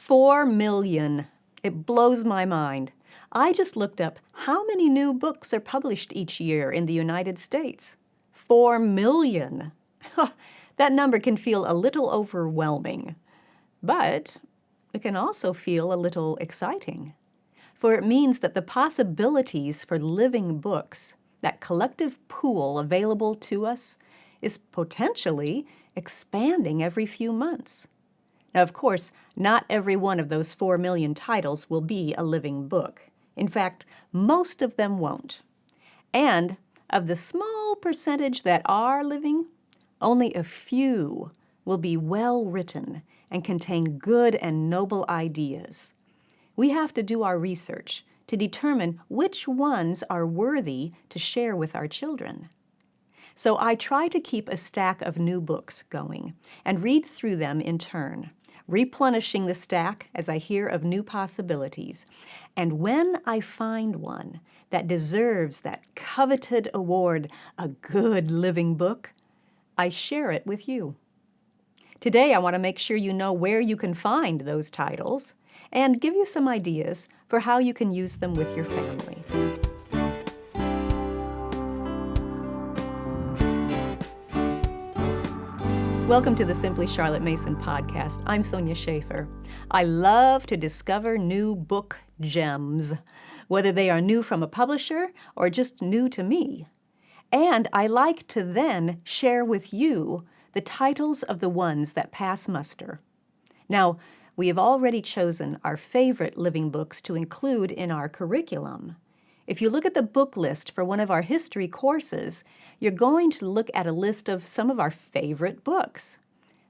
4 million. It blows my mind. I just looked up how many new books are published each year in the United States. 4 million. That number can feel a little overwhelming, but it can also feel a little exciting, for it means that the possibilities for living books, that collective pool available to us, is potentially expanding every few months. Now, of course, not every one of those 4 million titles will be a living book. In fact, most of them won't. And of the small percentage that are living, only a few will be well written and contain good and noble ideas. We have to do our research to determine which ones are worthy to share with our children. So I try to keep a stack of new books going and read through them in turn, replenishing the stack as I hear of new possibilities. And when I find one that deserves that coveted award, a good living book, I share it with you. Today, I want to make sure you know where you can find those titles and give you some ideas for how you can use them with your family. Welcome to the Simply Charlotte Mason podcast. I'm Sonia Schaefer. I love to discover new book gems, whether they are new from a publisher or just new to me. And I like to then share with you the titles of the ones that pass muster. Now, we have already chosen our favorite living books to include in our curriculum. If you look at the book list for one of our history courses, you're going to look at a list of some of our favorite books.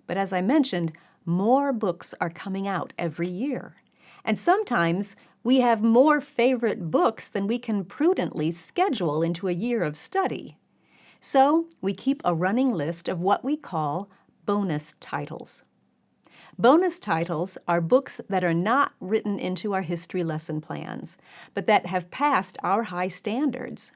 But as I mentioned, more books are coming out every year. And sometimes we have more favorite books than we can prudently schedule into a year of study. So we keep a running list of what we call bonus titles. Bonus titles are books that are not written into our history lesson plans, but that have passed our high standards.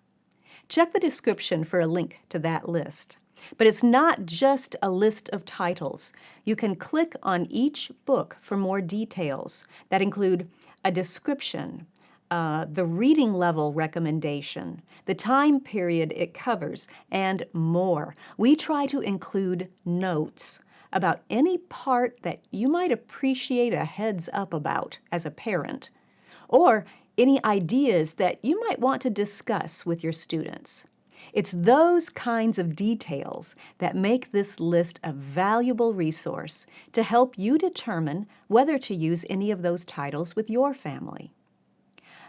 Check the description for a link to that list. But it's not just a list of titles. You can click on each book for more details that include a description, the reading level recommendation, the time period it covers, and more. We try to include notes about any part that you might appreciate a heads up about as a parent, or any ideas that you might want to discuss with your students. It's those kinds of details that make this list a valuable resource to help you determine whether to use any of those titles with your family.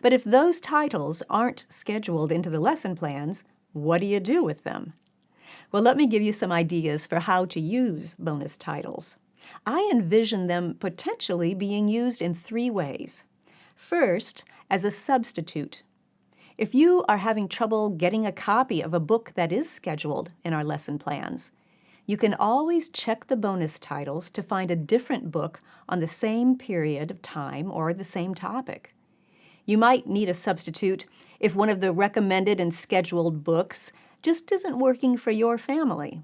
But if those titles aren't scheduled into the lesson plans, what do you do with them? Well, let me give you some ideas for how to use bonus titles. I envision them potentially being used in 3 ways. First, as a substitute. If you are having trouble getting a copy of a book that is scheduled in our lesson plans, you can always check the bonus titles to find a different book on the same period of time or the same topic. You might need a substitute if one of the recommended and scheduled books just isn't working for your family.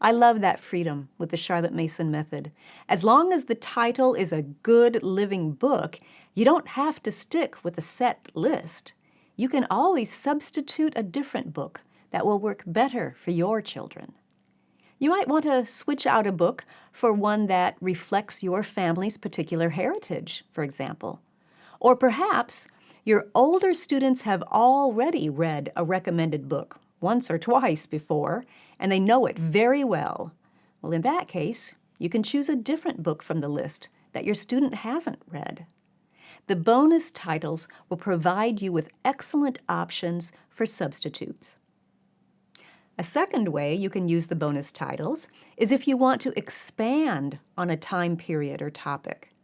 I love that freedom with the Charlotte Mason method. As long as the title is a good living book, you don't have to stick with a set list. You can always substitute a different book that will work better for your children. You might want to switch out a book for one that reflects your family's particular heritage, for example. Or perhaps your older students have already read a recommended book once or twice before, and they know it very well. Well, in that case, you can choose a different book from the list that your student hasn't read. The bonus titles will provide you with excellent options for substitutes. A second way you can use the bonus titles is if you want to expand on a time period or topic.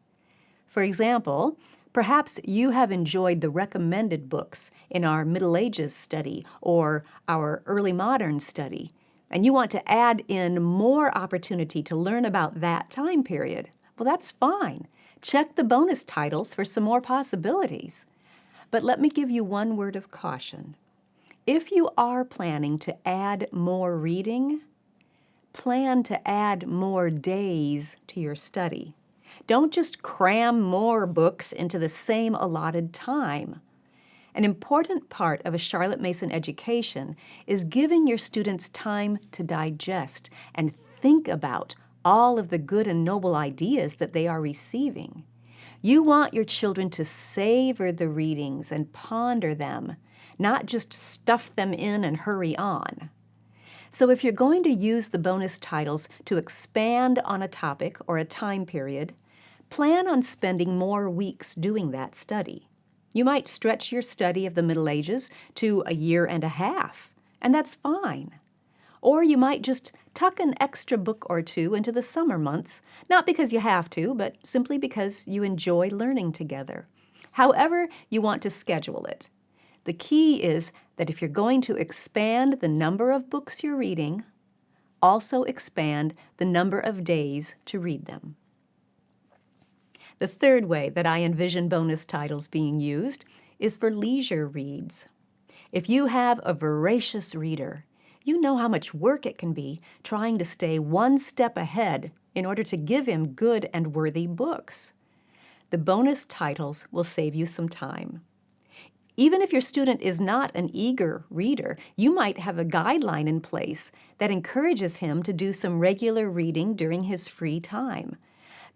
For example, perhaps you have enjoyed the recommended books in our Middle Ages study or our Early Modern study, and you want to add in more opportunity to learn about that time period. Well, that's fine. Check the bonus titles for some more possibilities. But let me give you one word of caution. If you are planning to add more reading, plan to add more days to your study. Don't just cram more books into the same allotted time. An important part of a Charlotte Mason education is giving your students time to digest and think about all of the good and noble ideas that they are receiving. You want your children to savor the readings and ponder them, not just stuff them in and hurry on. So if you're going to use the bonus titles to expand on a topic or a time period, plan on spending more weeks doing that study. You might stretch your study of the Middle Ages to a year and a half, and that's fine. Or you might just tuck an extra book or two into the summer months, not because you have to, but simply because you enjoy learning together. However you want to schedule it. The key is that if you're going to expand the number of books you're reading, also expand the number of days to read them. The third way that I envision bonus titles being used is for leisure reads. If you have a voracious reader, you know how much work it can be trying to stay one step ahead in order to give him good and worthy books. The bonus titles will save you some time. Even if your student is not an eager reader, you might have a guideline in place that encourages him to do some regular reading during his free time.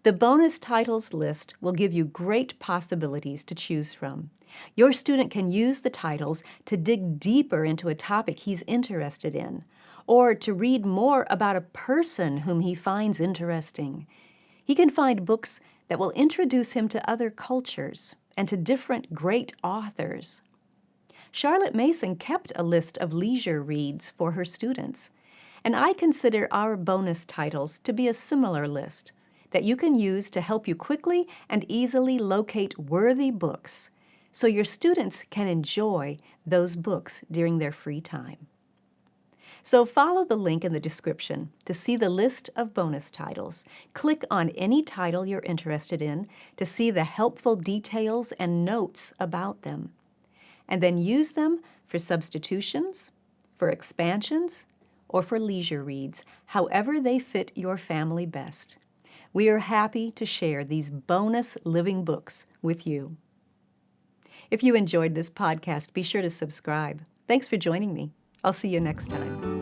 The bonus titles list will give you great possibilities to choose from. Your student can use the titles to dig deeper into a topic he's interested in, or to read more about a person whom he finds interesting. He can find books that will introduce him to other cultures and to different great authors. Charlotte Mason kept a list of leisure reads for her students, and I consider our bonus titles to be a similar list that you can use to help you quickly and easily locate worthy books so your students can enjoy those books during their free time. So follow the link in the description to see the list of bonus titles. Click on any title you're interested in to see the helpful details and notes about them, and then use them for substitutions, for expansions, or for leisure reads, however they fit your family best. We are happy to share these bonus living books with you. If you enjoyed this podcast, be sure to subscribe. Thanks for joining me. I'll see you next time.